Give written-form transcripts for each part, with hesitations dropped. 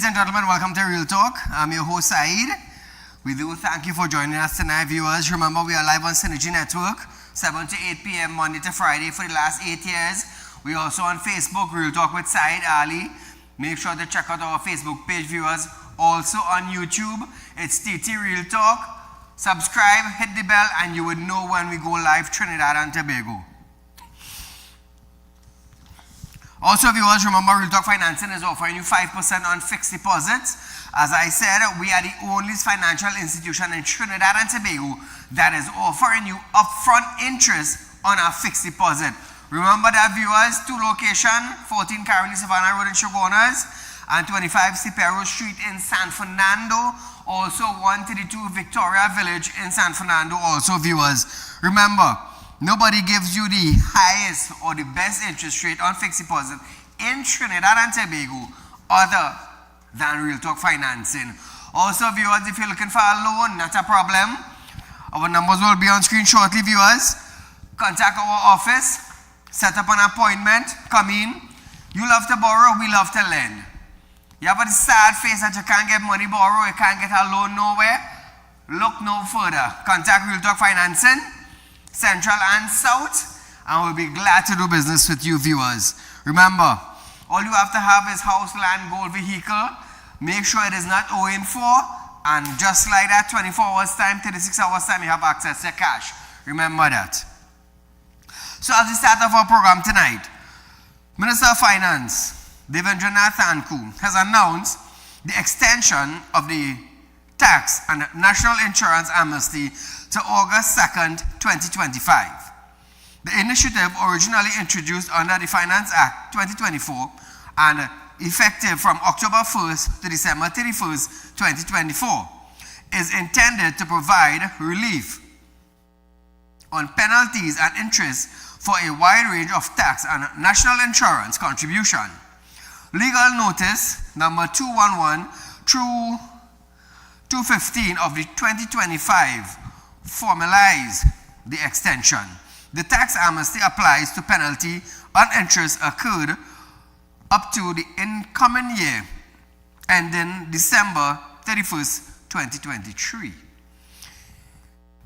Ladies and gentlemen, welcome to Real Talk. I'm your host, Saeed. We do thank you for joining us tonight, viewers. Remember, we are live on Synergy Network, 7 to 8 p.m. Monday to Friday for the last 8 years. We're also on Facebook, Real Talk with Saieed Ali. Make sure to check out our Facebook page, viewers. Also on YouTube, it's TT Real Talk. Subscribe, hit the bell, and you would know when we go live, Trinidad and Tobago. Also, viewers, remember Real Talk Financing is offering you 5% on fixed deposits. As I said, we are the only financial institution in Trinidad and Tobago that is offering you upfront interest on our fixed deposit. Remember that, viewers, 2 locations, 14 Carolina Savannah Road in Shogunas and 25 Cipero Street in San Fernando. Also 132 Victoria Village in San Fernando. Also, viewers, remember, nobody gives you the highest or the best interest rate on fixed deposit in Trinidad and Tobago other than Real Talk Financing. Also, viewers, if you're looking for a loan, not a problem. Our numbers will be on screen shortly, viewers. Contact our office, set up an appointment, come in. You love to borrow, we love to lend. You have a sad face that you can't get money borrow, you can't get a loan nowhere. Look no further. Contact Real Talk Financing, Central and South, and we'll be glad to do business with you, viewers. Remember, all you have to have is house, land, gold, vehicle. Make sure it is not owing for, and just like that, 24 hours time, 36 hours time, you have access to cash. Remember that. So as we start off our program tonight, Minister of Finance, Devendranath Thanku, has announced the extension of the tax and national insurance amnesty to August 2nd, 2025. The initiative, originally introduced under the Finance Act 2024 and effective from October 1st to December 31st, 2024, is intended to provide relief on penalties and interest for a wide range of tax and national insurance contribution. Legal notice number 211 through 215 of the 2025 formalize the extension. The tax amnesty applies to penalty on interest accrued up to the incoming year ending December 31st, 2023,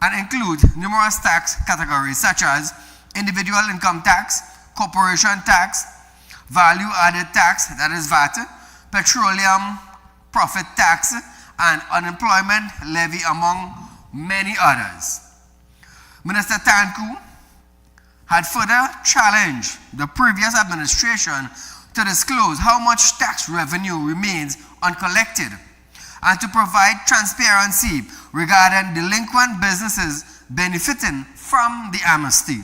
and include numerous tax categories such as individual income tax, corporation tax, value-added tax, that is VAT, petroleum profit tax, and unemployment levy, among many others. Minister Thanku had further challenged the previous administration to disclose how much tax revenue remains uncollected and to provide transparency regarding delinquent businesses benefiting from the amnesty.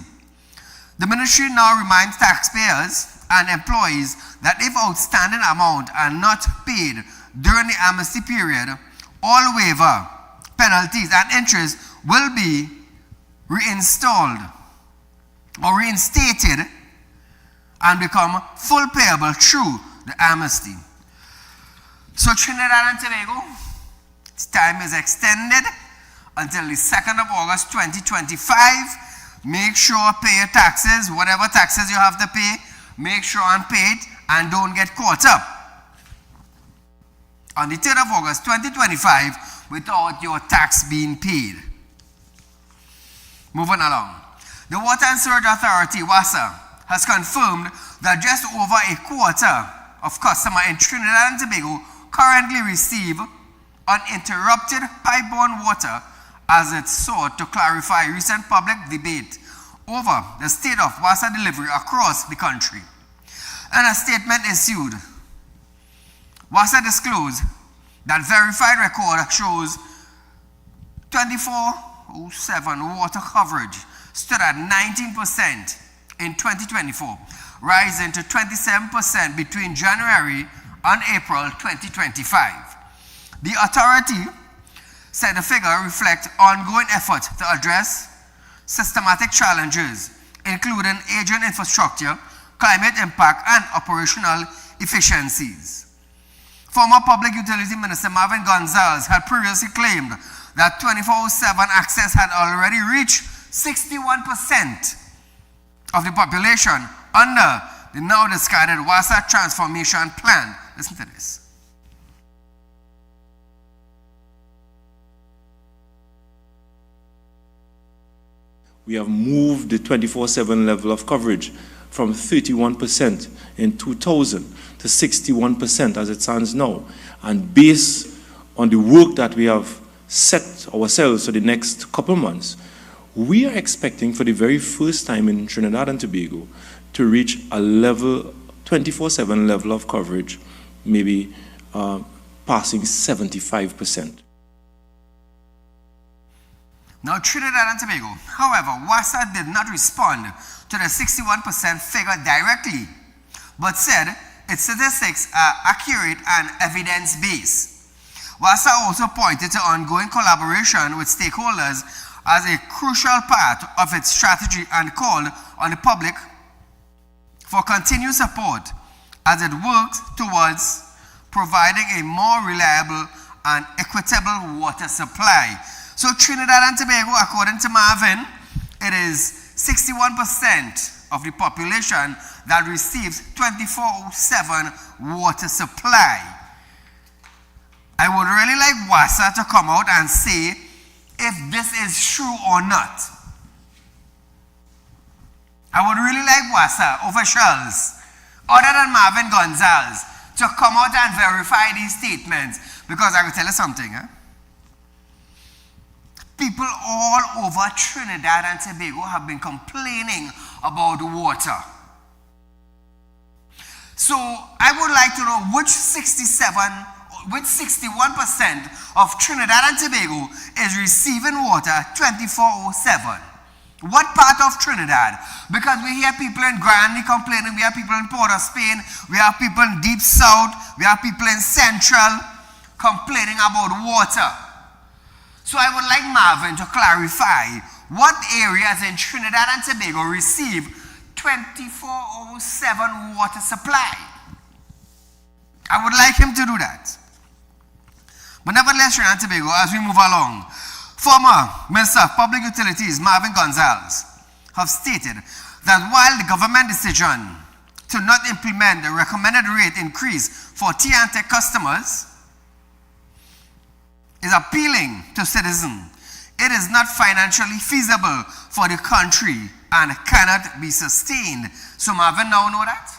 The ministry now reminds taxpayers and employees that if outstanding amount are not paid during the amnesty period, all waiver, penalties, and interest will be reinstalled or reinstated and become full payable through the amnesty. So Trinidad and Tobago, its time is extended until the 2nd of August 2025. Make sure pay your taxes, whatever taxes you have to pay, make sure and pay it and don't get caught up on the 3rd of August 2025 without your tax being paid. Moving along. The Water and Sewerage Authority, WASA, has confirmed that just over a quarter of customers in Trinidad and Tobago currently receive uninterrupted pipe-borne water as it sought to clarify recent public debate over the state of water delivery across the country. In a statement issued, WASA disclosed that verified record shows 24/7 water coverage stood at 19% in 2024, rising to 27% between January and April 2025. The authority said the figure reflects ongoing efforts to address systematic challenges, including aging infrastructure, climate impact, and operational efficiencies. Former Public Utility Minister Marvin Gonzalez had previously claimed that 24/7 access had already reached 61% of the population under the now discarded WASA transformation plan. Listen to this. We have moved the 24/7 level of coverage from 31% in 2000 to 61% as it stands now. And based on the work that we have set ourselves for the next couple months, we are expecting for the very first time in Trinidad and Tobago to reach a level, 24/7 level of coverage, maybe passing 75%. Now, Trinidad and Tobago, however, WASA did not respond to the 61% figure directly, but said its statistics are accurate and evidence-based. WASA also pointed to ongoing collaboration with stakeholders as a crucial part of its strategy and called on the public for continued support as it works towards providing a more reliable and equitable water supply. So Trinidad and Tobago, according to Marvin, it is 61% of the population that receives 24/7 water supply. I would really like WASA to come out and say if this is true or not. I would really like WASA officials, other than Marvin Gonzalez, to come out and verify these statements, because I will tell you something. People all over Trinidad and Tobago have been complaining about water. So I would like to know which 61% of Trinidad and Tobago is receiving water 24/7. What part of Trinidad? Because we hear people in Granby complaining, we have people in Port of Spain, we have people in Deep South, we have people in Central complaining about water. So I would like Marvin to clarify what areas in Trinidad and Tobago receive 24/7 water supply. I would like him to do that. But nevertheless, Trinidad and Tobago, as we move along, former Minister of Public Utilities, Marvin Gonzalez, have stated that while the government decision to not implement the recommended rate increase for T&T customers is appealing to citizens, it is not financially feasible for the country and cannot be sustained. So Marvin now know that?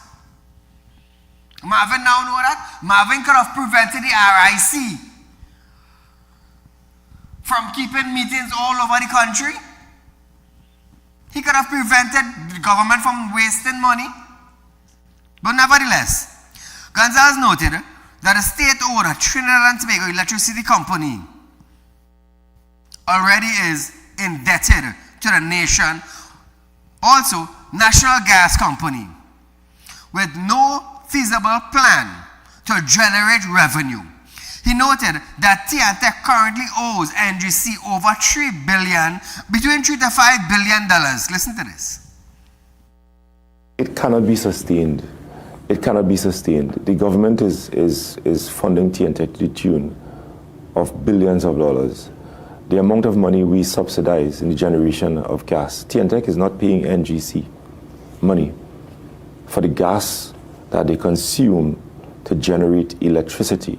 Marvin now know that? Marvin could have prevented the RIC from keeping meetings all over the country. He could have prevented the government from wasting money. But nevertheless, Gonzalez noted that the state-owned Trinidad and Tobago Electricity Company already is indebted to the nation, also National Gas Company, with no feasible plan to generate revenue. He noted that T&T currently owes NGC over $3 billion, between $3 to $5 billion. Listen to this. It cannot be sustained. It cannot be sustained. The government is funding T&T to the tune of billions of dollars. The amount of money we subsidize in the generation of gas, T&T is not paying NGC money for the gas that they consume to generate electricity.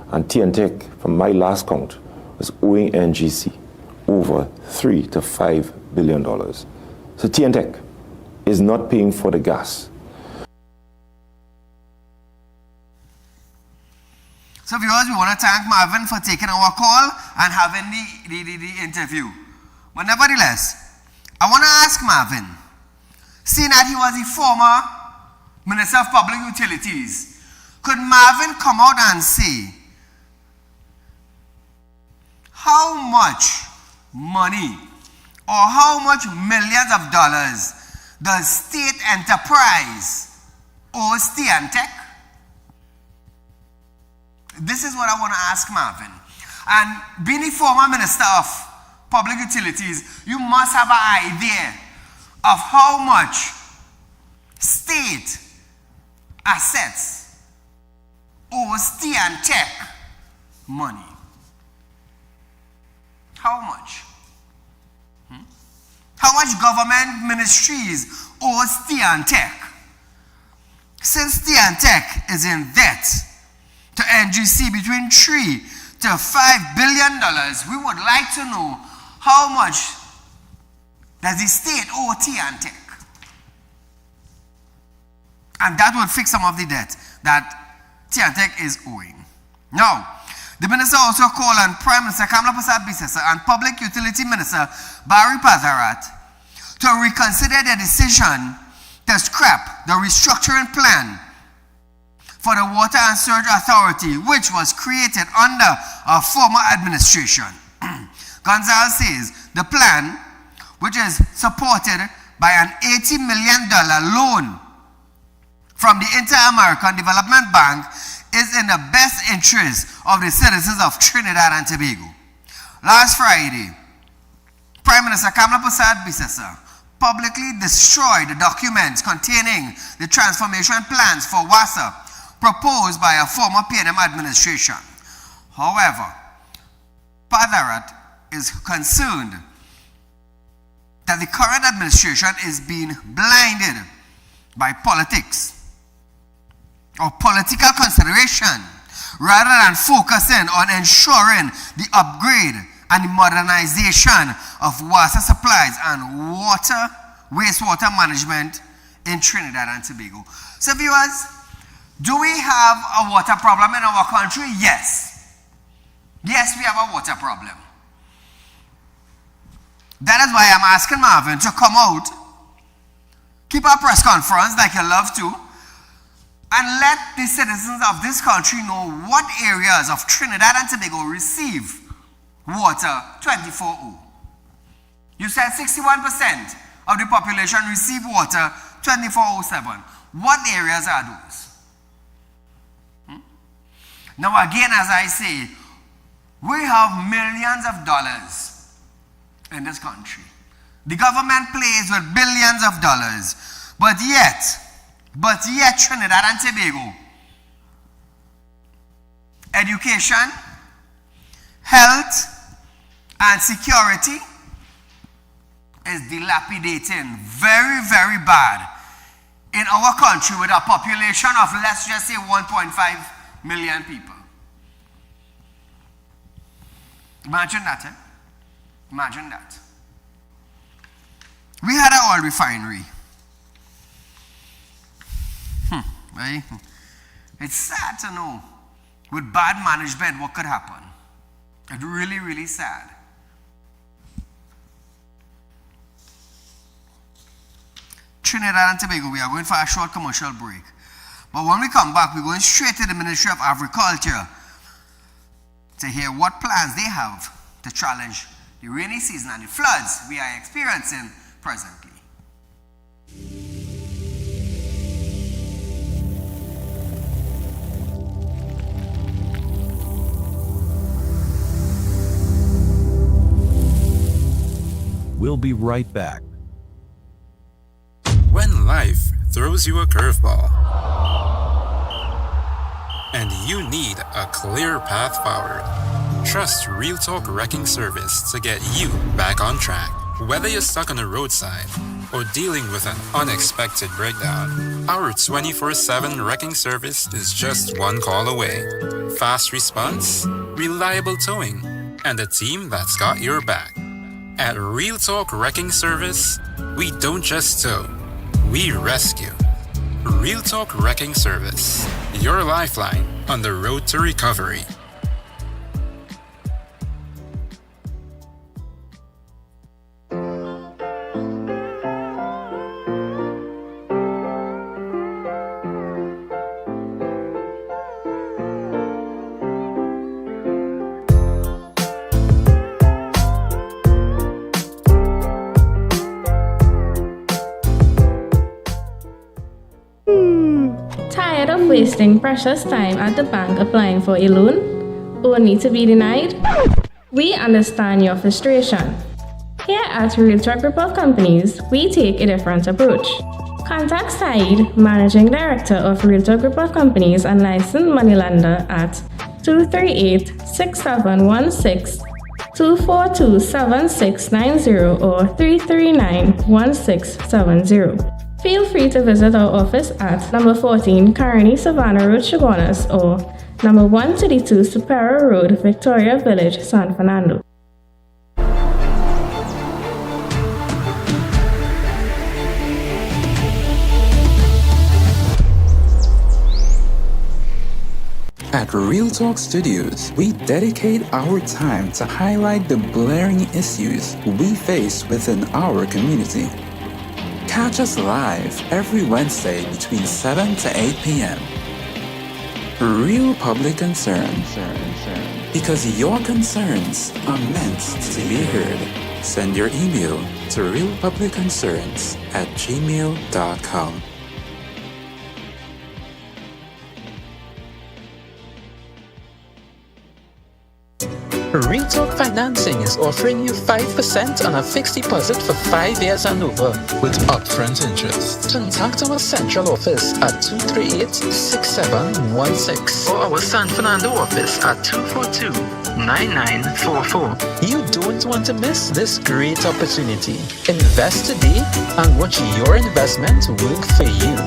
And T&T, from my last count, was owing NGC over $3 to $5 billion. So T&T is not paying for the gas. So viewers, we want to thank Marvin for taking our call and having the interview. But nevertheless, I want to ask Marvin, seeing that he was a former Minister of Public Utilities, could Marvin come out and say how much money or how much millions of dollars does state enterprise owes T&T? This is what I want to ask Marvin. And being a former Minister of Public Utilities, you must have an idea of how much state assets owes T&T money. How much? How much government ministries owes T&T? Since T&T is in debt to NGC between $3 to $5 billion, we would like to know how much Does the state owe TNTEC? And that would fix some of the debt that TNTEC is owing. Now, the minister also called on Prime Minister Kamala Persad-Bissessar and Public Utility Minister Barry Patharat to reconsider their decision to scrap the restructuring plan for the Water and Sewage Authority, which was created under a former administration. Gonzalez says the plan, which is supported by an $80 million loan from the Inter-American Development Bank, is in the best interest of the citizens of Trinidad and Tobago. Last Friday, Prime Minister Kamala Persad-Bissessar publicly destroyed the documents containing the transformation plans for WASA proposed by a former PNM administration. However, Patharat is concerned that the current administration is being blinded by politics or political consideration rather than focusing on ensuring the upgrade and the modernization of water supplies and wastewater management in Trinidad and Tobago. So viewers, do we have a water problem in our country? Yes. Yes, we have a water problem. That is why I'm asking Marvin to come out, keep a press conference like you love to, and let the citizens of this country know what areas of Trinidad and Tobago receive water 24/7. You said 61% of the population receive water 24/7. What areas are those? Now again, as I say, we have millions of dollars in this country. The government plays with billions of dollars, but yet Trinidad and Tobago, education, health, and security is dilapidating very, very bad in our country with a population of, let's just say, 1.5 million people. Imagine that, eh? Imagine that. We had an oil refinery. Right? It's sad to know with bad management what could happen. It's really, really sad. Trinidad and Tobago, we are going for a short commercial break. But when we come back, we're going straight to the Ministry of Agriculture to hear what plans they have to challenge the rainy season and the floods we are experiencing presently. We'll be right back. When life throws you a curveball and you need a clear path forward, trust Real Talk Wrecking Service to get you back on track. Whether you're stuck on the roadside or dealing with an unexpected breakdown, our 24/7 wrecking service is just one call away. Fast response, reliable towing, and a team that's got your back. At Real Talk Wrecking Service, we don't just tow, we rescue. Real Talk Wrecking Service, your lifeline on the road to recovery. Tired of wasting precious time at the bank applying for a loan, only to be denied? We understand your frustration. Here at Realtor Group of Companies, we take a different approach. Contact Saieed, Managing Director of Realtor Group of Companies and licensed moneylender at 238-6716, 242-7690 or 339-1670. Feel free to visit our office at number 14 Carney Savannah Road, Chaguanas, or number 132 Superior Road, Victoria Village, San Fernando. At Real Talk Studios, we dedicate our time to highlight the glaring issues we face within our community. Catch us live every Wednesday between 7 to 8 p.m. Real Public Concern. Because your concerns are meant to be heard. Send your email to realpublicconcerns@gmail.com. Real Talk Financing is offering you 5% on a fixed deposit for 5 years and over With upfront interest. Contact our central office at 238-6716 or our San Fernando office at 242-9944. You don't want to miss this great opportunity. Invest today and watch your investment work for you.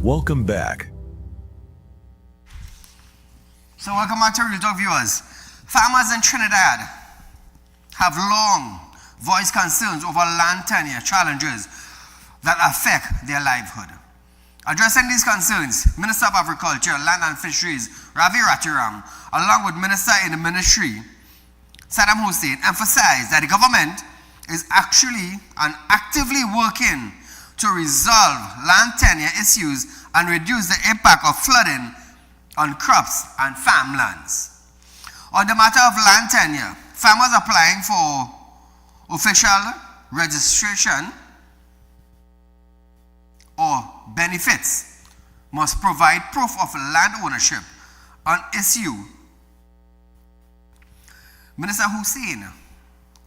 Welcome back. So welcome back to Real Talk viewers. Farmers in Trinidad have long voiced concerns over land tenure challenges that affect their livelihood. Addressing these concerns, Minister of Agriculture, Land and Fisheries, Ravi Ratiram, along with Minister in the Ministry, Saddam Hussein, emphasized that the government is actually and actively working to resolve land tenure issues and reduce the impact of flooding on crops and farmlands. On the matter of land tenure, farmers applying for official registration or benefits must provide proof of land ownership on issue. Minister Hussein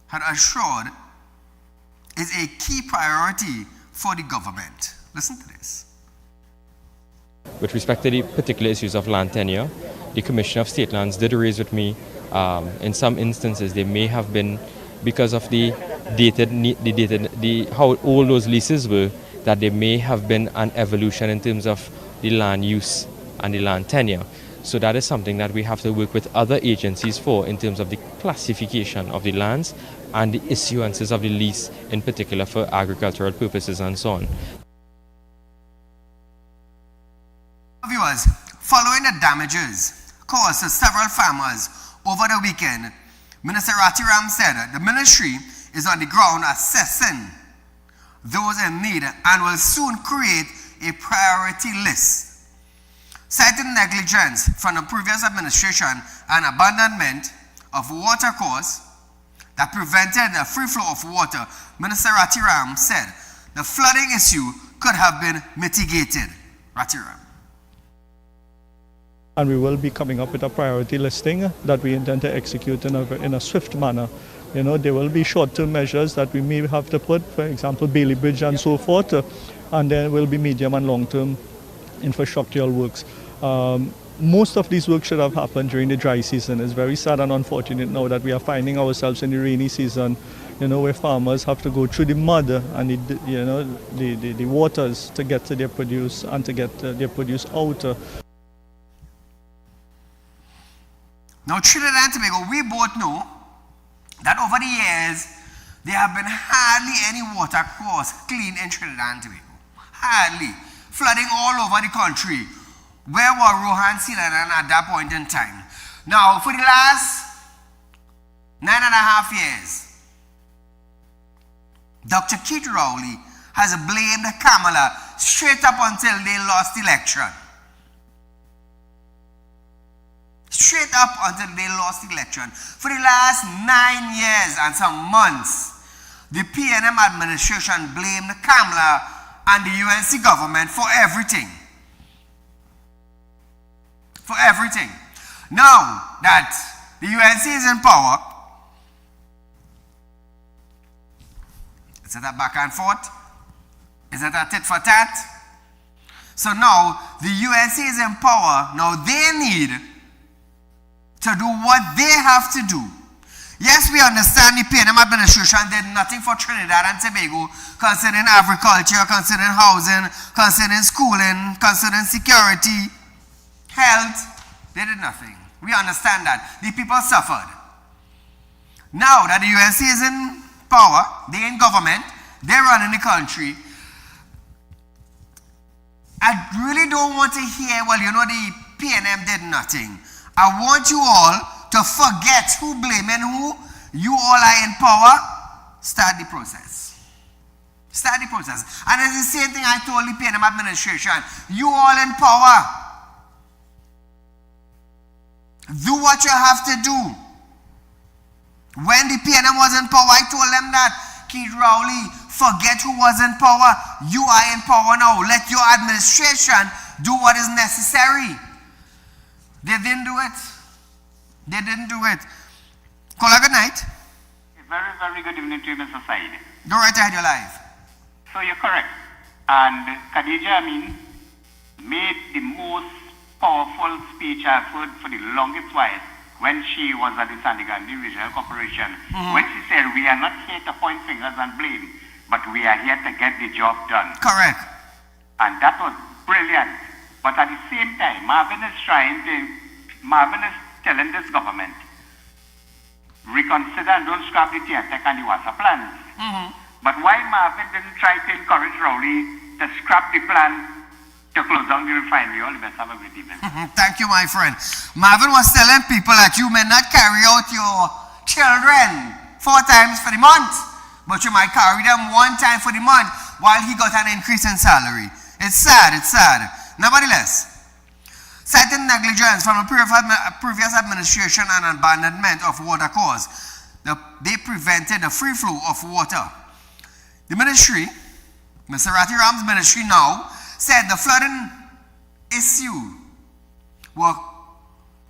had assured is a key priority for the government. Listen to this. With respect to the particular issues of land tenure, the Commissioner of State Lands did raise with me, in some instances they may have been, because of the how old those leases were, that there may have been an evolution in terms of the land use and the land tenure. So that is something that we have to work with other agencies for in terms of the classification of the lands and the issuances of the lease, in particular for agricultural purposes and so on. Viewers, following the damages caused to several farmers over the weekend, Minister Ratiram said the ministry is on the ground assessing those in need and will soon create a priority list. Citing negligence from the previous administration and abandonment of water course that prevented the free flow of water, Minister Ratiram said the flooding issue could have been mitigated. Ratiram. And we will be coming up with a priority listing that we intend to execute in a swift manner. You know, there will be short-term measures that we may have to put, for example, Bailey Bridge and so forth, and there will be medium and long-term infrastructural works. Most of these works should have happened during the dry season. It's very sad and unfortunate now that we are finding ourselves in the rainy season, you know, where farmers have to go through the mud and the waters to get to their produce and to get their produce out. Now, Trinidad and Tobago, we both know that over the years, there have been hardly any water course clean in Trinidad and Tobago. Hardly. Flooding all over the country. Where were Rohan Silanan at that point in time? Now, for the last 9.5 years, Dr. Keith Rowley has blamed Kamala straight up until they lost the election. Straight up until they lost the election. For the last 9 years and some months, the PNM administration blamed Kamala and the UNC government for everything. For everything. Now that the UNC is in power, is it a back and forth? Is it a tit for tat? So now the UNC is in power. Now they need to do what they have to do. Yes, we understand the PNM administration did nothing for Trinidad and Tobago concerning agriculture, concerning housing, concerning schooling, concerning security. health, they did nothing. We understand that. The people suffered. Now that the USA is in power, they're in government, they're running the country, I really don't want to hear, well, you know, the PNM did nothing. I want you all to forget who blaming who. You all are in power. Start the process. Start the process. And it's the same thing I told the PNM administration. You all in power. Do what you have to do. When the PNM was in power, I told them that, Keith Rowley, forget who was in power. You are in power now. Let your administration do what is necessary. They didn't do it. They didn't do it. Caller, good night. Very, very good evening to you, Mr. Said. Go right ahead, you're live. So you're correct. And Khadija Amin made the most powerful speech I've heard for the longest while when she was at the Sandigandi Regional Corporation, when she said, we are not here to point fingers and blame, but we are here to get the job done. Correct. And that was brilliant. But at the same time, Marvin is telling this government, reconsider and don't scrap the TNTEC and the WASA plans. But why Marvin didn't try to encourage Rowley to scrap the plan to close down the refinery? All the best. Have a great evening. Thank you, my friend. Marvin was telling people that you may not carry out your children 4 times for the month, but you might carry them 1 time for the month while he got an increase in salary. It's sad, it's sad. Nevertheless, citing negligence from the previous administration and abandonment of water course, they prevented the free flow of water. The ministry, Mr. Ratiram's ministry now, said the flooding issue were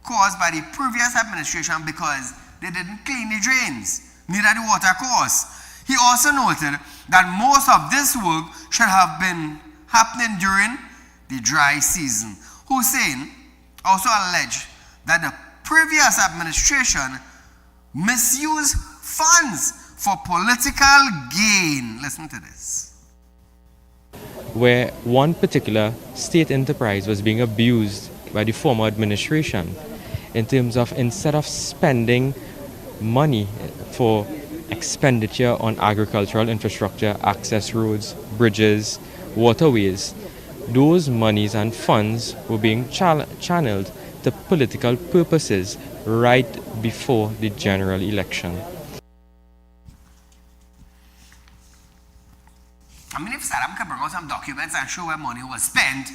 caused by the previous administration because they didn't clean the drains, neither the water course. He also noted that most of this work should have been happening during the dry season. Hussein also alleged that the previous administration misused funds for political gain. Listen to this. Where one particular state enterprise was being abused by the former administration in terms of, instead of spending money for expenditure on agricultural infrastructure, access roads, bridges, waterways, those monies and funds were being channeled to political purposes right before the general election. I mean, if Saddam can bring out some documents and show where money was spent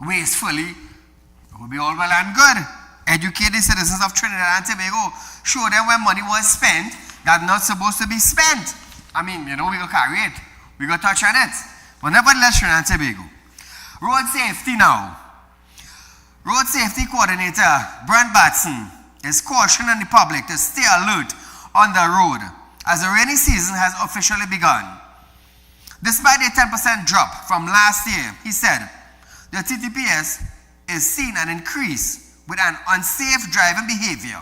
wastefully, it would be all well and good. Educate the citizens of Trinidad and Tobago. Show them where money was spent that's not supposed to be spent. I mean, you know, we go carry it. We go touch on it. But nevertheless, Trinidad and Tobago. Road safety now. Road safety coordinator Brent Batson is cautioning the public to stay alert on the road as the rainy season has officially begun. Despite a 10% drop from last year, he said, the TTPS is seeing an increase with an unsafe driving behavior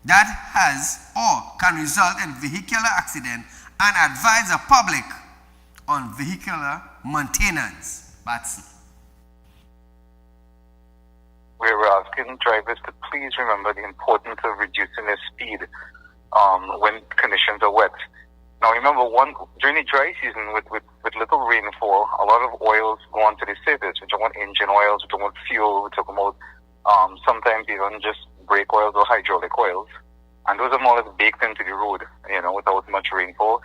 that has or can result in vehicular accident and advise the public on vehicular maintenance. Batson. We're asking drivers to please remember the importance of reducing their speed when conditions are wet. Now remember, during the dry season with little rainfall, a lot of oils go onto the surface. We're talking about engine oils, we're talking about fuel, we're talking about sometimes even just brake oils or hydraulic oils. And those are more or less baked into the road, you know, without much rainfall.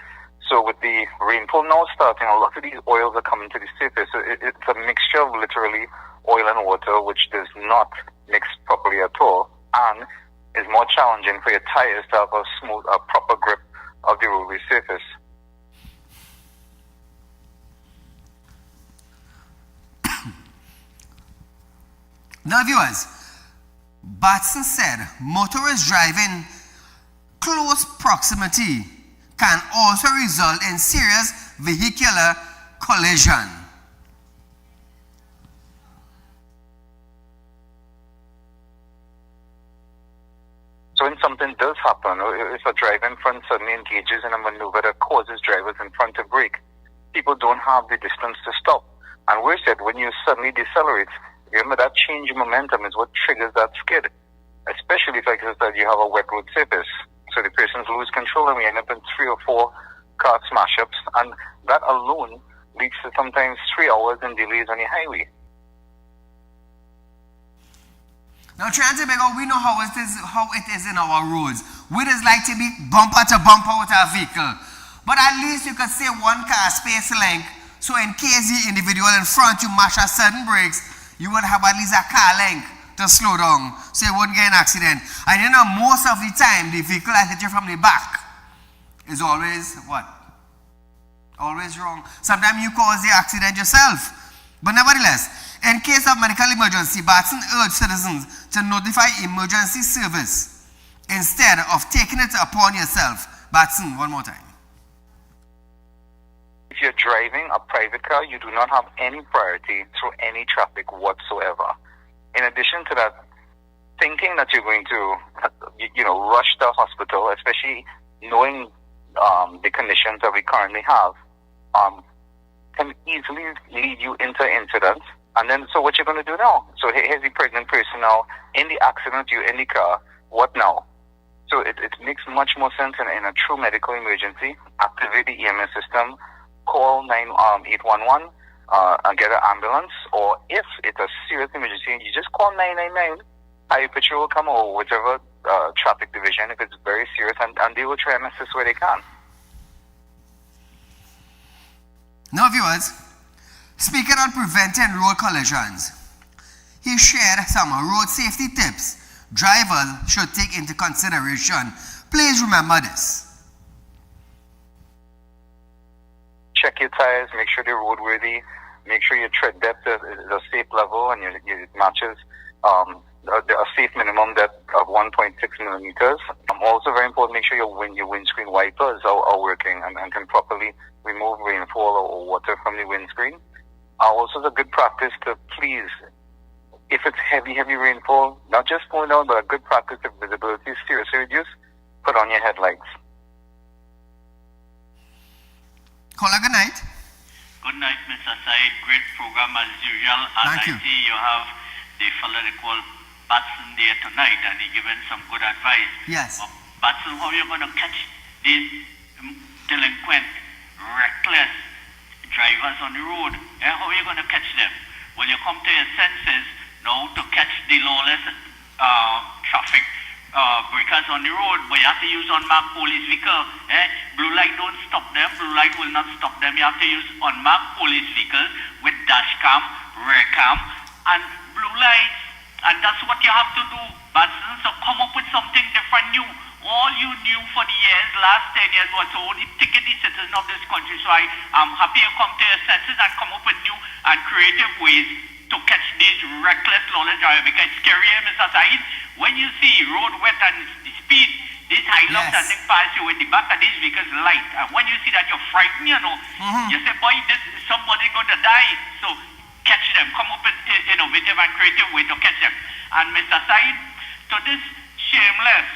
So with the rainfall now starting, a lot of these oils are coming to the surface. So it's a mixture of literally oil and water, which does not mix properly at all, and is more challenging for your tires to have a proper grip of the roadway surface. Now viewers, Batson said motorists driving close proximity can also result in serious vehicular collision. So when something does happen, or if a driver in front suddenly engages in a maneuver that causes drivers in front to brake, people don't have the distance to stop. And we said when you suddenly decelerate, Remember, that change in momentum is what triggers that skid. Especially if, like I said, you have a wet road surface. So the persons lose control and we end up in 3 or 4 car smash-ups. And that alone leads to sometimes 3 hours in delays on the highway. Now, Trinidad and Tobago, we know how it is in our roads. We just like to be bumper to bumper with our vehicle. But at least you could say one car space length, so in case the individual in front you mash a sudden brakes, you would have at least a car length to slow down, so you wouldn't get an accident. And you know, most of the time, the vehicle that hit you from the back is always what? Always wrong. Sometimes you cause the accident yourself. But nevertheless, in case of medical emergency, Batson urged citizens to notify emergency service instead of taking it upon yourself. Batson, one more time. If you're driving a private car, you do not have any priority through any traffic whatsoever. In addition to that, thinking that you're going to, rush to hospital, especially knowing the conditions that we currently have, can easily lead you into incidents. And then, so what you're going to do now? So here's the pregnant person now in the accident, you're in the car. What now? So it makes much more sense in a true medical emergency. Activate the EMS system, call 811, and get an ambulance. Or if it's a serious emergency, you just call 999. Highway Patrol will come or whichever traffic division if it's very serious, and they will try and assist where they can. Now, viewers, speaking on preventing road collisions, he shared some road safety tips drivers should take into consideration. Please remember this. Check your tires, make sure they're roadworthy, make sure your tread depth is a safe level and it matches a safe minimum depth of 1.6 millimeters. Also very important, make sure your windscreen wipers are working and can properly remove rainfall or water from the windscreen. Also, it's a good practice to please, if it's heavy rainfall, not just pulling down, but a good practice if visibility is seriously reduced, put on your headlights. Caller, good night. Good night, Mr. Said. Great program as usual. And Thank you. I see you have the fellow they call Batson there tonight, and he given some good advice. Yes. Batson, how are you going to catch these delinquent, reckless drivers on the road? How are you going to catch them? Will you come to your senses now to catch the lawless traffic breakers on the road, but you have to use unmarked police vehicle. Blue light don't stop them. Blue light will not stop them. You have to use unmarked police vehicles with dash cam, rear cam, and blue lights. And that's what you have to do, Batson. So come up with something different, new. All you knew for the years, last 10 years, was to only ticket the citizens of this country. So I'm happy you come to your senses and come up with new and creative ways to catch these reckless lawless drivers. Because it's scary, Mr. Said, when you see road wet and the speed, these high-loft and things pass you in the back of these vehicles light. And when you see that, you're frightened, you say, boy, this is somebody going to die. So catch them. Come up with innovative and creative way to catch them. And Mr. Said, to this shameless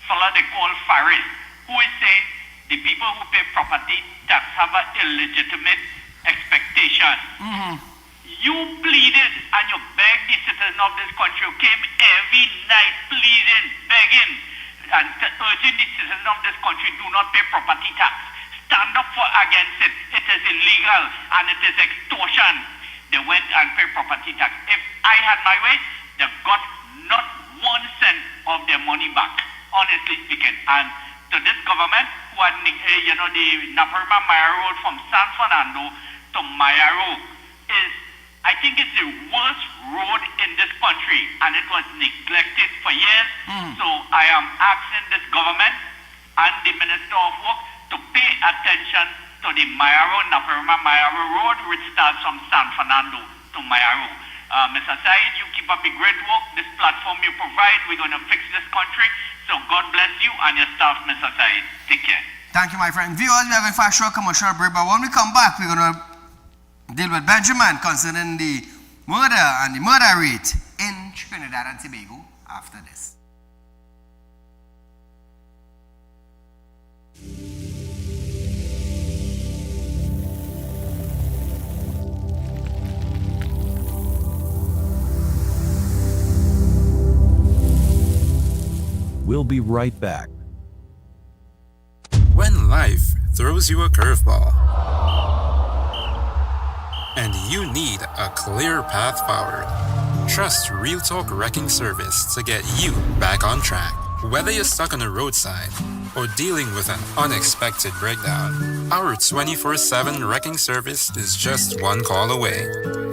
fellow they call Faris, who is saying the people who pay property tax have an illegitimate expectation. You pleaded and you begged the citizens of this country, who came every night pleading, begging, and urging the citizens of this country, do not pay property tax. Stand up against it. It is illegal and it is extortion. They went and paid property tax. If I had my way, they got not 1 cent of their money back, honestly speaking. And to this government, who had, the Naparima Maya Road from San Fernando to Maya Road is, I think it's the worst road in this country, and it was neglected for years. So I am asking this government and the Minister of Work to pay attention to the Maya Road, Naparima Maya Road, which starts from San Fernando to Maya Road. Mr. Said, you keep up the great work. This platform you provide, we're going to fix this country. So God bless you and your staff, Mr. Said. Take care. Thank you, my friend. Viewers, we have a fast short commercial break, but when we come back, we're going to deal with Benjamin concerning the murder and the murder rate in Trinidad and Tobago after this. be right back. When life throws you a curveball and you need a clear path forward, trust Real Talk Wrecking Service to get you back on track. Whether you're stuck on a roadside or dealing with an unexpected breakdown, our 24/7 wrecking service is just one call away.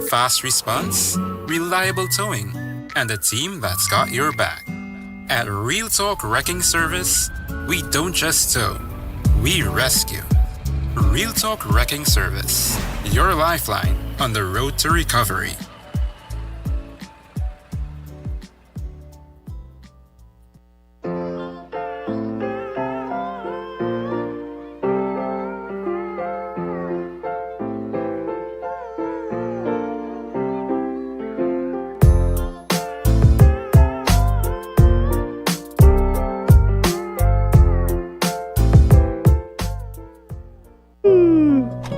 Fast response, reliable towing, and a team that's got your back. At Real Talk Wrecking Service, we don't just tow, we rescue. Real Talk Wrecking Service, your lifeline on the road to recovery.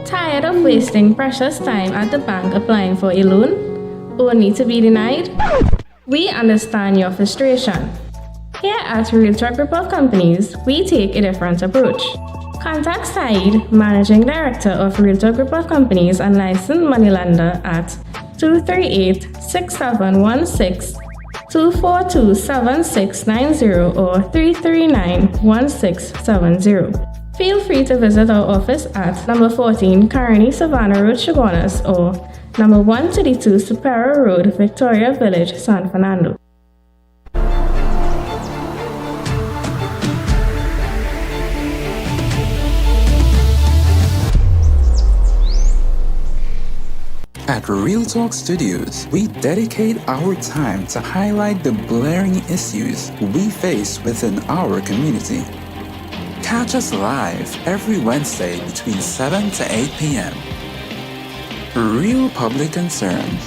Tired of wasting precious time at the bank applying for a loan, only to be denied? We understand your frustration. Here at Real Talk Group of Companies, we take a different approach. Contact Saieed, Managing Director of Real Talk Group of Companies and licensed moneylender at 238-6716, 242-7690 or 339-1670. Feel free to visit our office at number 14 Carney Savannah Road, Chaguanas, or number 132 Superior Road, Victoria Village, San Fernando. At Real Talk Studios, we dedicate our time to highlight the glaring issues we face within our community. Catch us live every Wednesday between 7 to 8 p.m. Real Public Concern.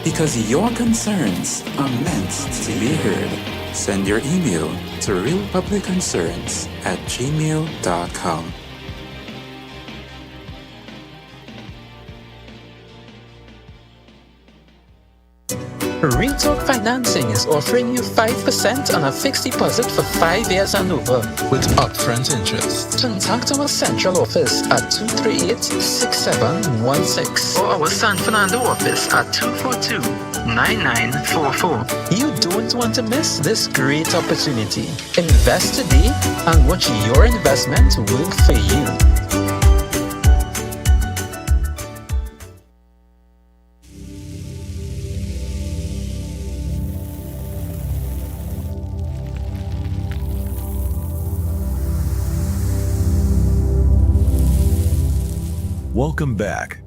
Because your concerns are meant to be heard. Send your email to realpublicconcerns@gmail.com. Real Talk Financing is offering you 5% on a fixed deposit for 5 years and over with upfront interest. Contact our central office at 238-6716 or our San Fernando office at 242-9944. You don't want to miss this great opportunity. Invest today and watch your investment work for you. Welcome back.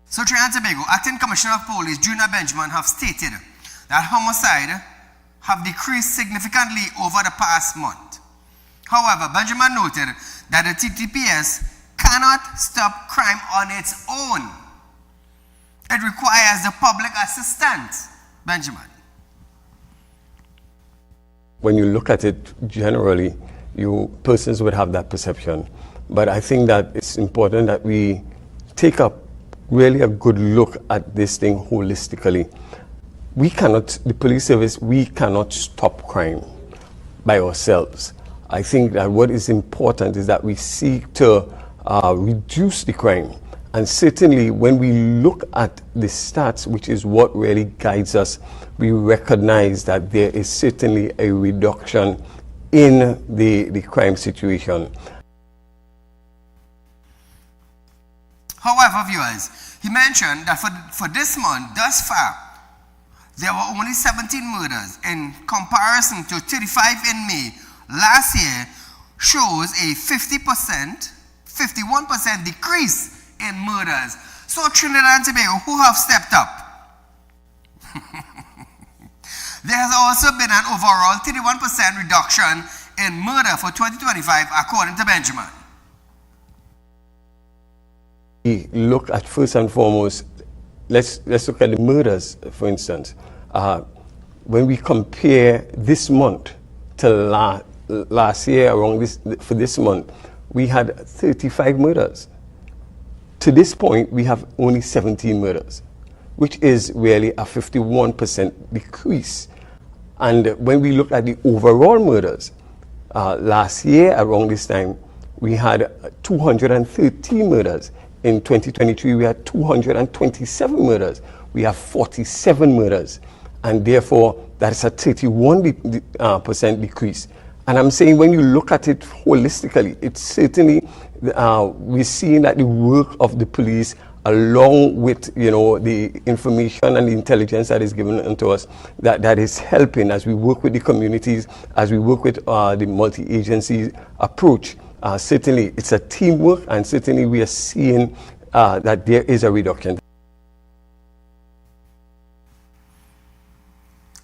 So Trinidad and Tobago, Acting Commissioner of Police Junior Benjamin have stated that homicide have decreased significantly over the past month. However, Benjamin noted that the TTPS cannot stop crime on its own. It requires the public assistance. Benjamin. When you look at it generally, persons would have that perception. But I think that it's important that we take a good look at this thing holistically. The police service, we cannot stop crime by ourselves. I think that what is important is that we seek to reduce the crime. And certainly when we look at the stats, which is what really guides us, we recognize that there is certainly a reduction in the crime situation. However, viewers, he mentioned that for this month, thus far, there were only 17 murders in comparison to 35 in May. Last year shows a 51% decrease in murders. So Trinidad and Tobago, who have stepped up? There has also been an overall 31% reduction in murder for 2025, according to Benjamin. We look at first and foremost, let's look at the murders, for instance. When we compare this month to last year, for this month, we had 35 murders. To this point, we have only 17 murders, which is really a 51% decrease. And when we look at the overall murders, last year around this time, we had 213 murders. In 2023, we had 227 murders. We have 47 murders. And therefore, that's a 31% decrease. And I'm saying when you look at it holistically, it's certainly, we're seeing that the work of the police, along with, you know, the information and the intelligence that is given unto us, that is helping as we work with the communities, as we work with the multi-agency approach. Certainly, it's a teamwork, and certainly we are seeing that there is a reduction.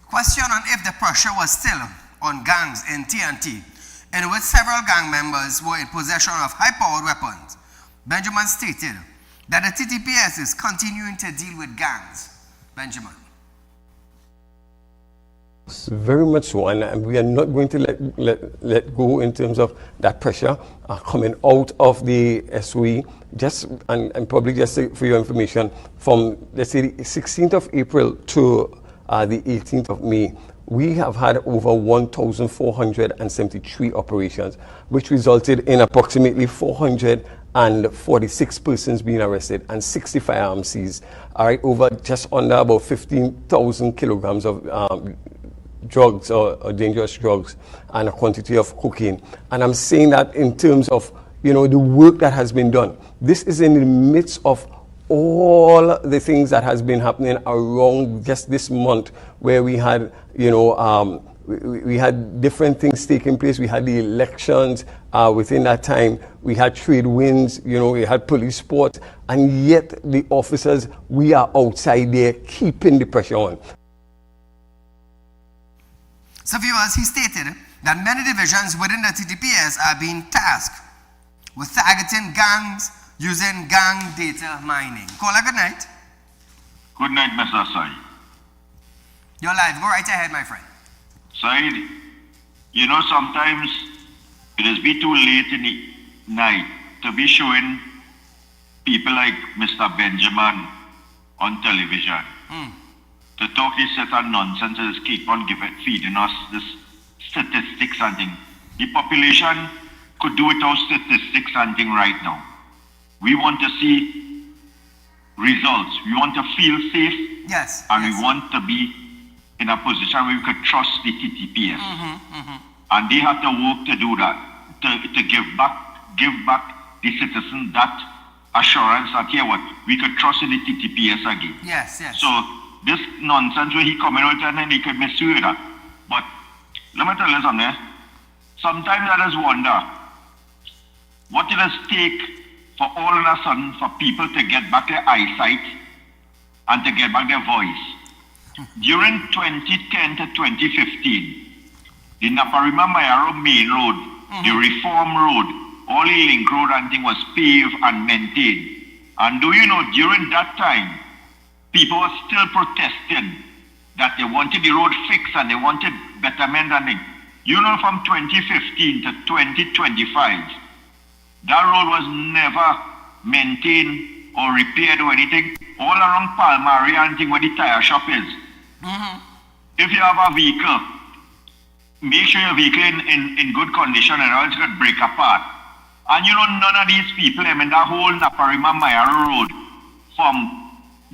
Question on if the pressure was still on gangs in TNT, in which several gang members were in possession of high-powered weapons. Benjamin stated that the TTPS is continuing to deal with gangs. Benjamin. Very much so, and we are not going to let go in terms of that pressure coming out of the SOE. Just and probably just for your information, from let's say the 16th of April to the 18th of May, we have had over 1,473 operations, which resulted in approximately 446 persons being arrested and 60 firearms seized. All right, over just under about 15,000 kilograms of drugs or dangerous drugs and a quantity of cocaine. And I'm saying that in terms of, you know, the work that has been done. This is in the midst of all the things that has been happening around just this month, where we had, you know, we had different things taking place. We had the elections within that time. We had trade winds, you know, we had police sport, and yet the officers, we are outside there keeping the pressure on. So viewers, he stated that many divisions within the TTPS are being tasked with targeting gangs using gang data mining. Caller, good night. Good night, Mr. Saeed. You're live. Go right ahead, my friend. Saeed, you know, sometimes it is be too late in the night to be showing people like Mr. Benjamin on television. To talk this set of nonsense is keep on feeding us this statistics and thing. The population could do without statistics and thing right now. We want to see results. We want to feel safe. Yes. And we want to be in a position where we could trust the TTPS. And they have to work to do that, to give back the citizen that assurance that, yeah, what, we could trust in the TTPS again. Yes, yes. So this nonsense where he coming out and then he could misuse that. But let me tell you something. Sometimes I just wonder what it does take for all of a sudden for people to get back their eyesight and to get back their voice. During 2010 to 2015, the Naparima Mayaro Main Road, the Reform Road, all the link road and thing was paved and maintained. And do you know, during that time, people were still protesting that they wanted the road fixed and they wanted betterment and thing. You know, from 2015 to 2025, that road was never maintained or repaired or anything. All around Palmaria and thing where the tire shop is. If you have a vehicle, make sure your vehicle in good condition and else it could break apart. And you know, none of these people, I mean, that whole Naparima Mayaro Road from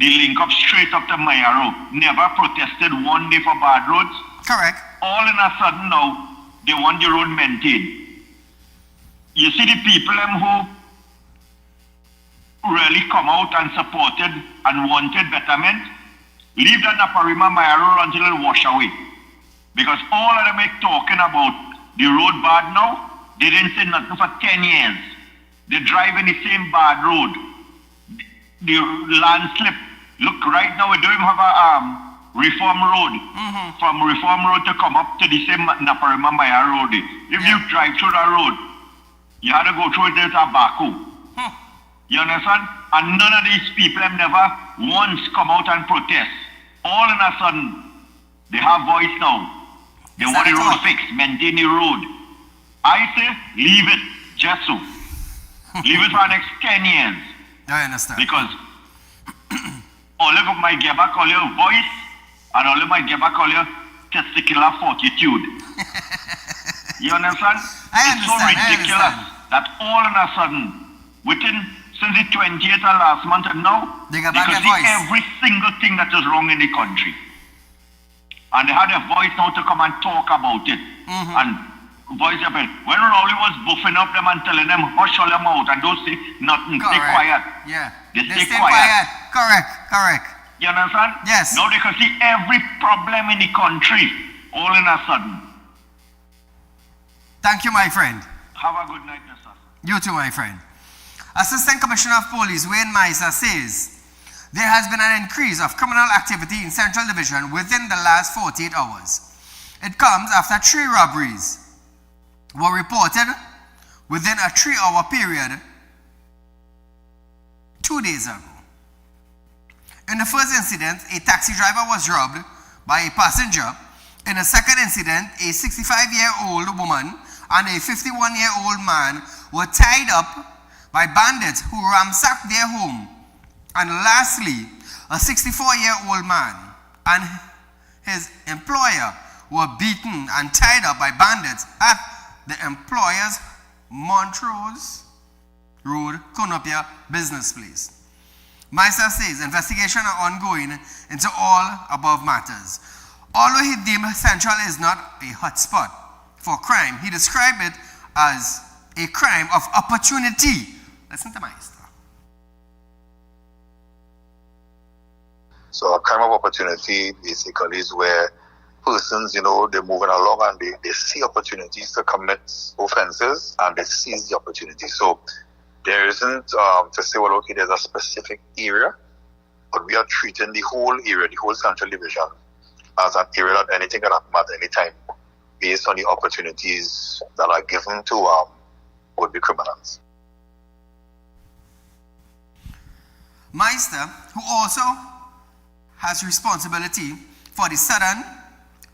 the link up straight up to Mayaro never protested one day for bad roads. Correct. All in a sudden now, they want the road maintained. You see the people who really come out and supported and wanted betterment, leave that Naparima Mayaro until it wash away. Because all of them are talking about the road bad now. They didn't say nothing for 10 years. They're driving the same bad road. The landslip. Look, right now we don't even have a Reform Road. From Reform Road to come up to the same Naparima Mayaro Road. If you drive through that road, you had to go through it with a backhoe. You understand? And none of these people have never once come out and protest. All in a sudden, they have voice now. They want the road fixed, maintain the road. I say, leave it, just so. Leave it for the next 10 years. I understand. Because all of them might get back all your voice, and all of them might get back all your testicular fortitude. You understand? It's so ridiculous that all of a sudden, since the 20th of last month and now, they can see every single thing that is wrong in the country. And they had a voice now to come and talk about it. And voice up. When Rowley was buffing up them and telling them, hush all them out, and don't say nothing, stay quiet. Yeah. They stay quiet. Correct. You understand? Yes. Now they can see every problem in the country, all in a sudden. Thank you, my friend. Have a good night, Mr. You too, my friend. Assistant Commissioner of Police Wayne Misa says there has been an increase of criminal activity in Central Division within the last 48 hours. It comes after 3 robberies were reported within a 3-hour period 2 days ago. In the first incident, a taxi driver was robbed by a passenger. In the second incident, a 65-year-old woman and a 51-year-old man were tied up by bandits who ransacked their home. And lastly, a 64-year-old man and his employer were beaten and tied up by bandits at the employer's Montrose Road, Konopia business place. Meister says investigations are ongoing into all above matters. Although he deemed Central is not a hotspot for crime, he described it as a crime of opportunity. Listen to Meister. So a crime of opportunity basically is where persons, they're moving along and they see opportunities to commit offenses and they seize the opportunity. So there isn't to say, well, okay, there's a specific area, but we are treating the whole area, the whole Central Division, as an area that anything can happen at any time based on the opportunities that are given to would-be criminals. Meister, who also has responsibility for the Southern,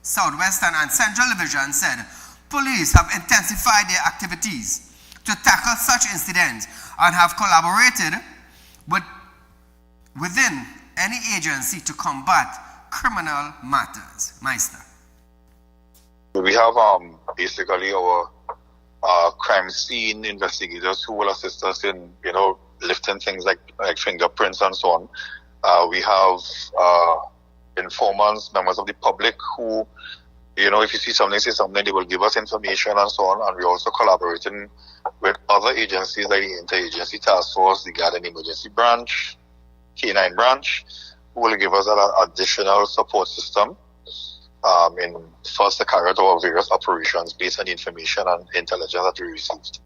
Southwestern and Central Division, said police have intensified their activities to tackle such incidents and have collaborated within any agency to combat criminal matters. Meister. We have basically our crime scene investigators who will assist us in, lifting things like fingerprints and so on. We have informants, members of the public who, if you see something, say something, they will give us information and so on. And we're also collaborating with other agencies like the Interagency Task Force, the Garden Emergency Branch, K9 Branch, who will give us an additional support system in first to carry out our various operations based on the information and intelligence that we received.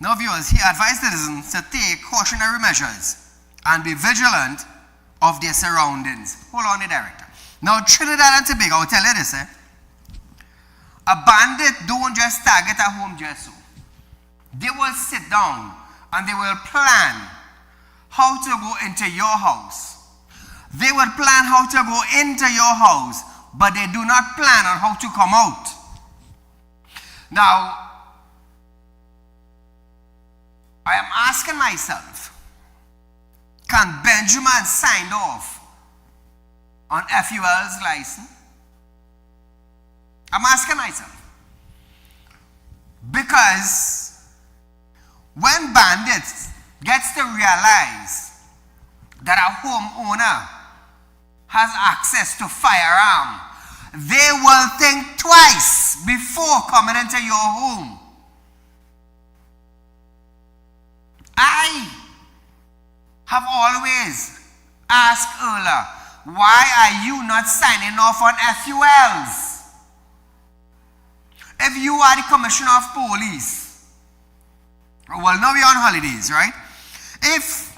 Now, viewers, he advised citizens to take cautionary measures and be vigilant of their surroundings. Hold on, the director. Now, Trinidad and Tobago, I'll tell you this, a bandit don't just target a home just so. They will sit down and they will plan how to go into your house. They will plan how to go into your house, but they do not plan on how to come out. Now, I am asking myself, can Benjamin sign off on FUL's license? I'm asking myself. Because when bandits gets to realize that a homeowner has access to firearm, they will think twice before coming into your home. I have always asked Erla, why are you not signing off on FULs? If you are the Commissioner of Police, well, now we're on holidays, right? If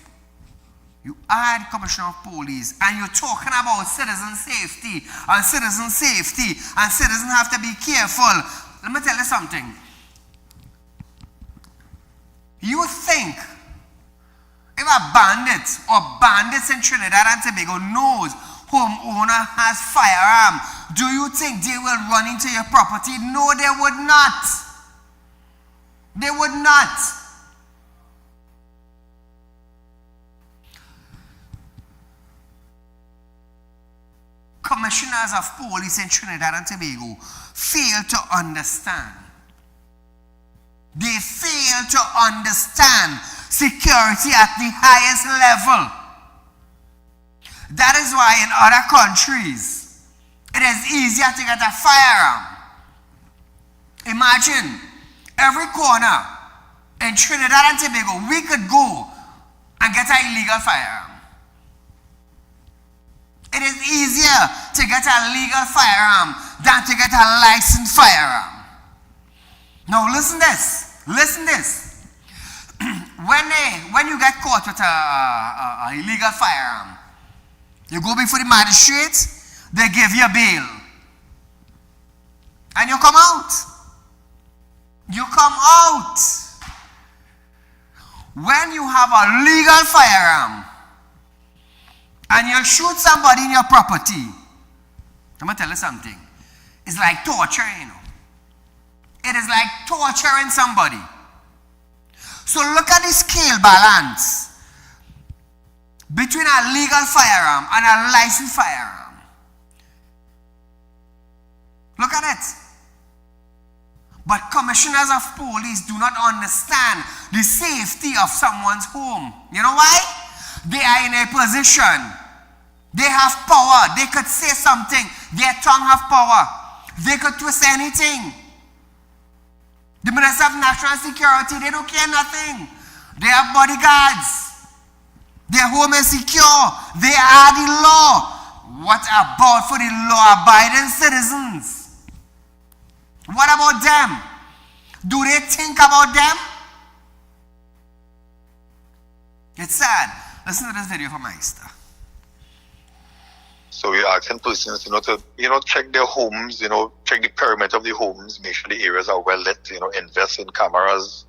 you are the Commissioner of Police and you're talking about citizen safety and citizens have to be careful, let me tell you something. You think if a bandit or bandits in Trinidad and Tobago knows homeowner has firearm, do you think they will run into your property? No, they would not. They would not. commissioners of police in Trinidad and Tobago fail to understand. They fail to understand security at the highest level. That is why in other countries, it is easier to get a firearm. Imagine every corner in Trinidad and Tobago, we could go and get an illegal firearm. It is easier to get a legal firearm than to get a licensed firearm. Now listen this. Listen this. When you get caught with a illegal firearm, you go before the magistrate, they give you a bail. And you come out. You come out. When you have a legal firearm and you shoot somebody in your property, I'm going to tell you something. It's like torture, you know. It is like torturing somebody. So look at the scale balance between a legal firearm and a licensed firearm. Look at it. But commissioners of police do not understand the safety of someone's home. You know why? They are in a position. They have power. They could say something. Their tongue have power. They could twist anything. The Minister of National Security, they don't care nothing. They have bodyguards. Their home is secure. They are the law. What about for the law-abiding citizens? What about them? Do they think about them? It's sad. Listen to this video from Meister. So we're asking persons, to, check their homes, check the perimeter of the homes, make sure the areas are well lit, invest in cameras.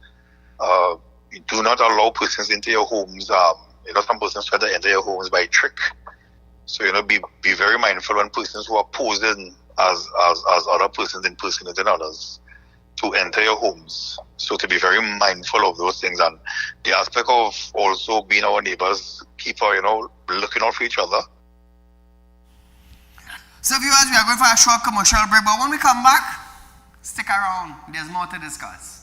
Do not allow persons into your homes. Some persons try to enter your homes by trick. So, be very mindful when persons who are posing as other persons impersonating others to enter your homes. So to be very mindful of those things, and the aspect of also being our neighbors, keeper, looking out for each other. So viewers, we are going for a short commercial break, but when we come back, stick around. There's more to discuss.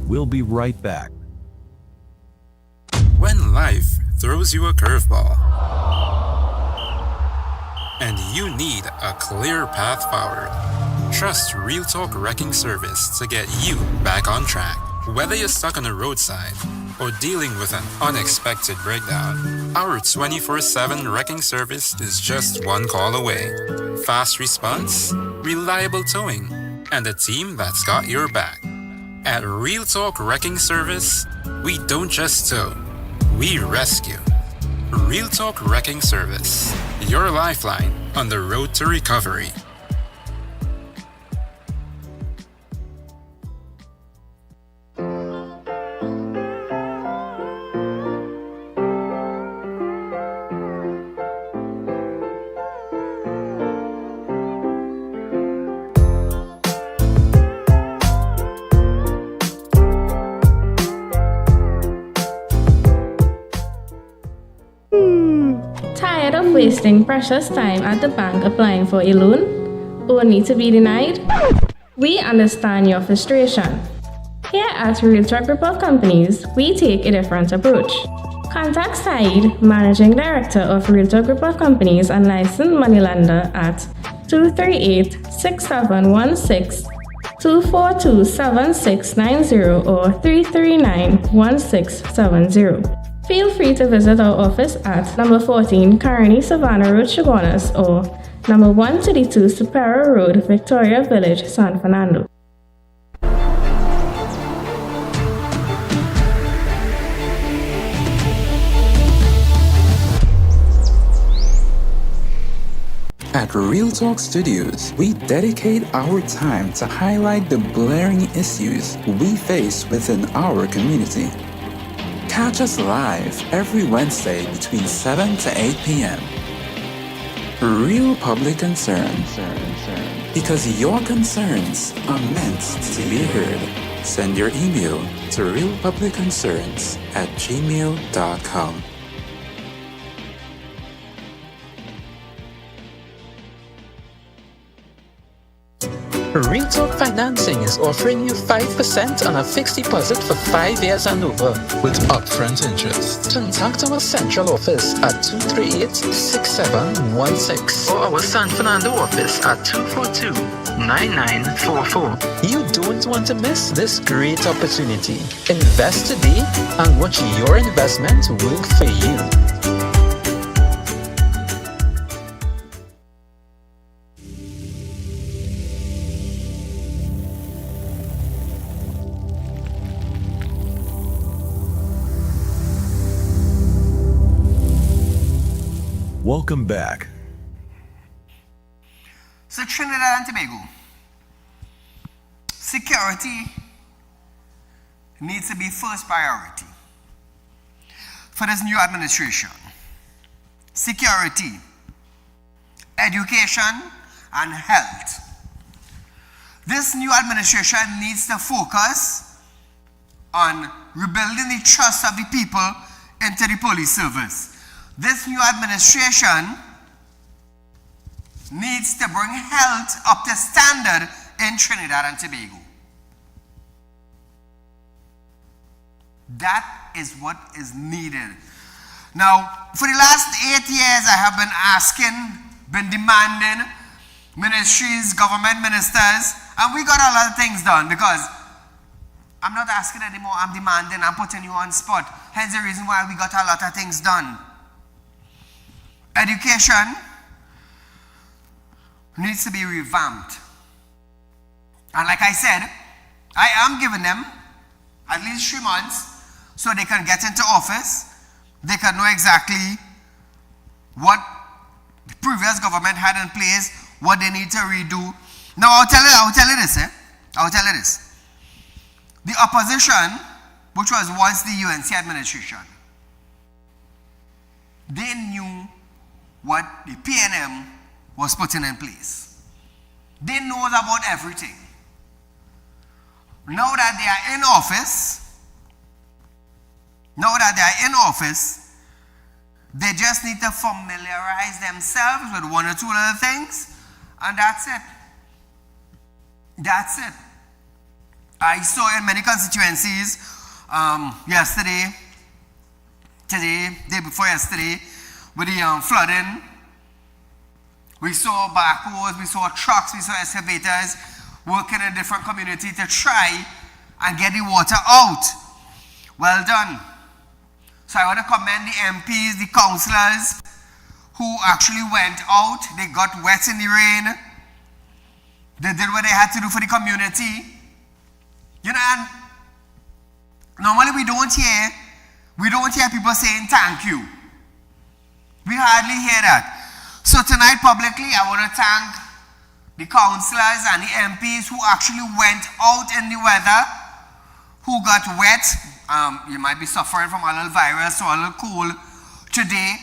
We'll be right back. When life throws you a curveball and you need a clear path forward, trust Real Talk Wrecking Service to get you back on track. Whether you're stuck on the roadside or dealing with an unexpected breakdown, our 24/7 wrecking service is just one call away. Fast response, reliable towing, and a team that's got your back. At Real Talk Wrecking Service, we don't just tow, we rescue. Real Talk Wrecking Service, your lifeline on the road to recovery. Tired of wasting precious time at the bank applying for a loan, only to be denied? We understand your frustration. Here at Real Talk Group of Companies, we take a different approach. Contact Saieed, Managing Director of Real Talk Group of Companies and licensed moneylender at 238-6716, 242-7690 or 339-1670. Feel free to visit our office at number 14 Carney Savannah Road, Chaguanas, or number 132 Superior Road, Victoria Village, San Fernando. At Real Talk Studios, we dedicate our time to highlight the blaring issues we face within our community. Catch us live every Wednesday between 7 to 8 p.m. Real public concern. Because your concerns are meant to be heard. Send your email to realpublicconcerns@gmail.com. Real Talk Financing is offering you 5% on a fixed deposit for 5 years and over with upfront interest. Contact our central office at 238-6716 or our San Fernando office at 242-9944. You don't want to miss this great opportunity. Invest today and watch your investment work for you. Welcome back. So Trinidad and Tobago, security needs to be first priority for this new administration. Security, education, and health. This new administration needs to focus on rebuilding the trust of the people into the police service. This new administration needs to bring health up to standard in Trinidad and Tobago. That is what is needed. Now, for the last 8 years, I have been demanding ministries, government ministers, and we got a lot of things done because I'm not asking anymore, I'm demanding, I'm putting you on spot. Hence the reason why we got a lot of things done. Education needs to be revamped. And like I said, I am giving them at least 3 months so they can get into office. They can know exactly what the previous government had in place, what they need to redo. Now I'll tell you this. The opposition, which was once the UNC administration, they knew what the PNM was putting in place. They know about everything. Now that they are in office, they just need to familiarize themselves with 1 or 2 little things, and that's it. That's it. I saw in many constituencies yesterday, today, day before yesterday, with the flooding. We saw backhoes, we saw trucks, we saw excavators working in different communities to try and get the water out. Well done. So I want to commend the MPs, the councillors who actually went out. They got wet in the rain. They did what they had to do for the community. You know, and normally we don't hear people saying thank you. We hardly hear that. So tonight publicly, I want to thank the councillors and the MPs who actually went out in the weather, who got wet. You might be suffering from a little virus or a little cold today.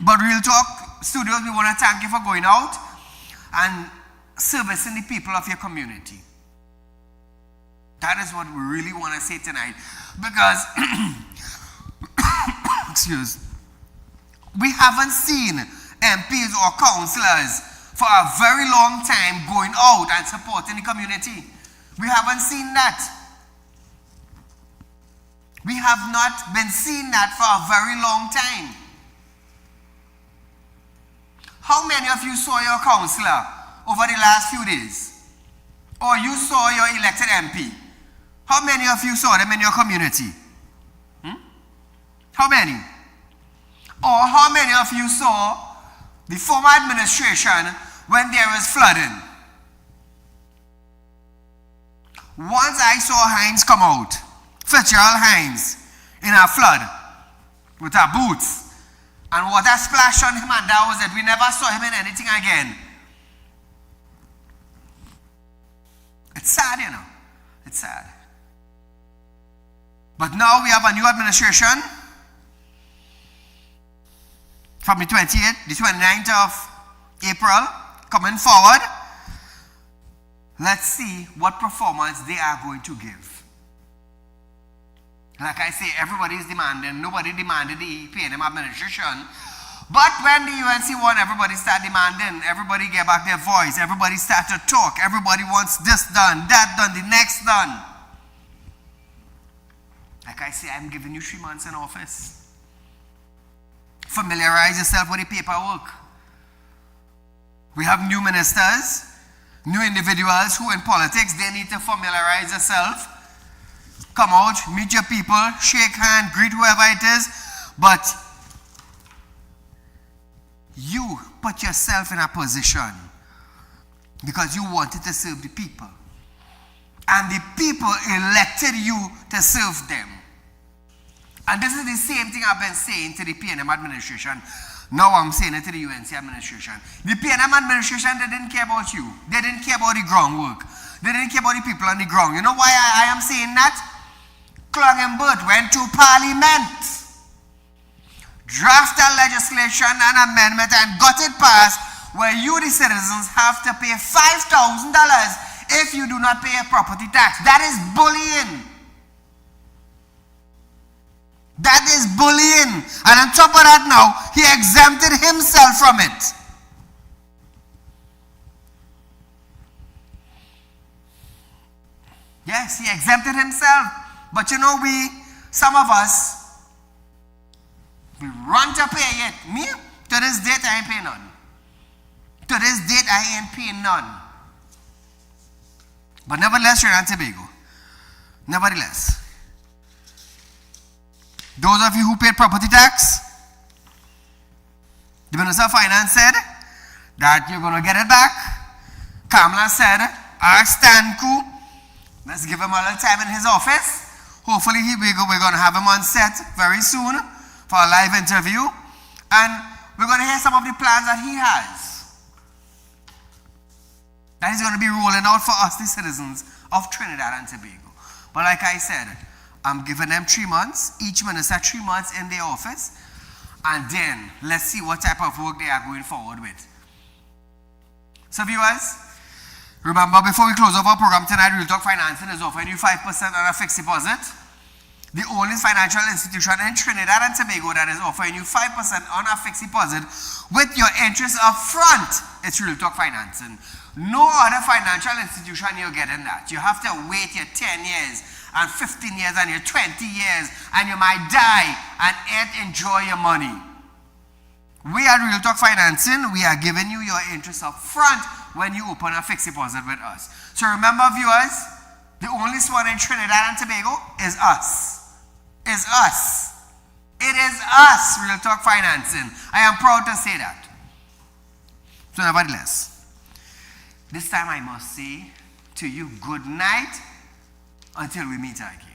But Real Talk Studios, we want to thank you for going out and servicing the people of your community. That is what we really want to say tonight. Because, we haven't seen MPs or councillors for a very long time going out and supporting the community. We haven't seen that. We have not been seeing that for a very long time. How many of you saw your councillor over the last few days? Or you saw your elected MP? How many of you saw them in your community? How many? Or how many of you saw the former administration when there was flooding? Once I saw Hines come out, Fitzgerald Hines, in a flood with her boots, and water splashed on him, and that was it. We never saw him in anything again. It's sad, you know. It's sad. But now we have a new administration from the 28th, the 29th of April coming forward. let's see what performance they are going to give. Like I say, everybody is demanding. Nobody demanded the P&M administration. But when the UNC won, everybody start demanding. Everybody get back their voice. Everybody start to talk. Everybody wants this done, that done, the next done. Like I say, I'm giving you 3 months in office. Familiarize yourself with the paperwork. We have new ministers, new individuals who in politics, they need to familiarize themselves. Come out, meet your people, shake hand, greet whoever it is. But you put yourself in a position because you wanted to serve the people. And the people elected you to serve them. And this is the same thing I've been saying to the P&M administration. Now I'm saying it to the UNC administration. The P&M administration, they didn't care about you. They didn't care about the groundwork. They didn't care about the people on the ground. You know why I am saying that? Clungenberg went to Parliament, drafted legislation and amendment and got it passed where you, the citizens, have to pay $5,000 if you do not pay a property tax. That is bullying. That is bullying. And on top of that now, he exempted himself from it. Yes, he exempted himself. But you know, some of us, we run to pay it. Me, to this date, I ain't paying none. To this date, I ain't paying none. But nevertheless, Trinidad and Tobago, nevertheless, those of you who paid property tax, the Minister of Finance said that you're going to get it back. Kamala said, ask Stanku, let's give him a little time in his office. Hopefully we're going to have him on set very soon for a live interview. And we're going to hear some of the plans that he has. That he's going to be rolling out for us, the citizens of Trinidad and Tobago. But like I said, I'm giving them 3 months, each minister 3 months in their office. And then let's see what type of work they are going forward with. So viewers, remember, before we close off our program tonight, Real Talk Financing is offering you 5% on a fixed deposit. The only financial institution in Trinidad and Tobago that is offering you 5% on a fixed deposit with your interest up front. It's Real Talk Financing. No other financial institution you're getting that. You have to wait your 10 years and 15 years and your 20 years and you might die and yet enjoy your money. We at Real Talk Financing, we are giving you your interest up front when you open a fixed deposit with us. So remember, viewers, the only one in Trinidad and Tobago is us. Is us. It is us, Real Talk Financing. I am proud to say that. So nevertheless, this time I must say to you good night until we meet again.